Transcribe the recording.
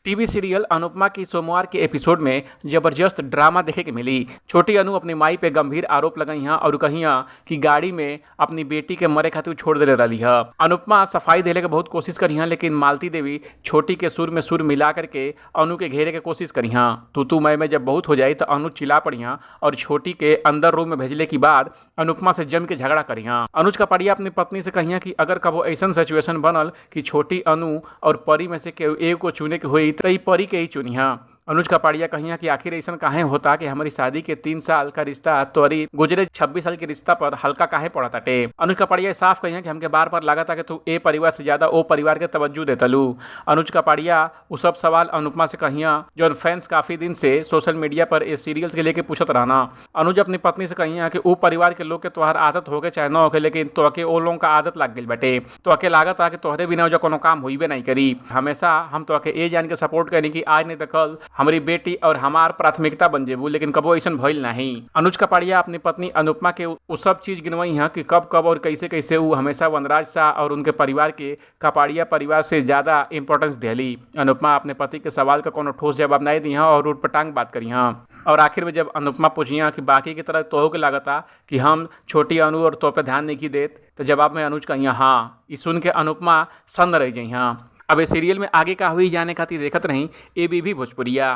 TV serial Anupama की सोमवार के एपिसोड में जबरदस्त ड्रामा देखे के मिली। छोटी अनु अपनी माई पे गंभीर आरोप लगाई हैं और कही कि गाड़ी में अपनी बेटी के मरे खातिर छोड़ दे रही है। अनुपमा सफाई देने के बहुत कोशिश करी हैं, लेकिन मालती देवी छोटी के सुर में सुर मिला करके अनु के घेरे के कोशिश करी हैं। तू मैं जब बहुत हो जाई तो अनु चिल्ला पड़ी हैं और छोटी के अंदर रूम में भेजले के बाद अनुपमा से जम के झगड़ा करी हैं। अनुज कपाड़िया अपनी पत्नी से कही कि अगर कबो ऐसा सिचुएशन बनल कि छोटी अनु और परी में से केहू एक को चुने के हुई तो परी के ही चुनिहा। अनुज कपाड़िया कहिया कि आखिर ऐसा काहे होता कि हमारी शादी के 3 साल का रिश्ता तोरी गुजरे 26 साल के रिश्ता पर हल्का काहे पड़ा ताटे। अनुज कपाड़िया साफ कहिया कि हमके बार बार लगा था कि तू ए परिवार से ज्यादा ओ परिवार के तवज्जो देतलू। अनुज कपाड़िया वो सब सवाल अनुपमा से कहिया जो फैंस काफी दिन से सोशल मीडिया पर इस सीरियल के लेके पूछत रहना। अनुज अपनी पत्नी से कहिया कि वो परिवार के लोग के तोहर आदत होके चाहे न होके, लेकिन तोहके ओ लोगों का आदत लग गई बटे। तोहके लागत आ कि तोहरे बिना जो कोनो काम हुई नहीं करी। हमेशा हम तोहके ए जान के सपोर्ट करी कि आज नहीं तो कल हमारी बेटी और हमार प्राथमिकता बन जेबू, लेकिन कबो ऐसा भइल नहीं। अनुज कपाड़िया अपनी पत्नी अनुपमा के वो सब चीज गिनवाई है कि कब कब और कैसे कैसे वो हमेशा वनराज शाह और उनके परिवार के कपाड़िया परिवार से ज्यादा इंपॉर्टेंस दिली। अनुपमा अपने पति के सवाल का कोनो ठोस जवाब नहीं दी और उठपटांग बात करी। और आखिर में जब अनुपमा पूछिया कि बाकी की तरह तोह के लागता कि हम छोटी अनु और तो पे ध्यान नहीं देत, तो जवाब में अनुज कहिया हाँ। ये सुन के अनुपमा सन्न रह गई। अब इस सीरियल में आगे का हुई जाने खातिर देखत रही ABP भोजपुरिया।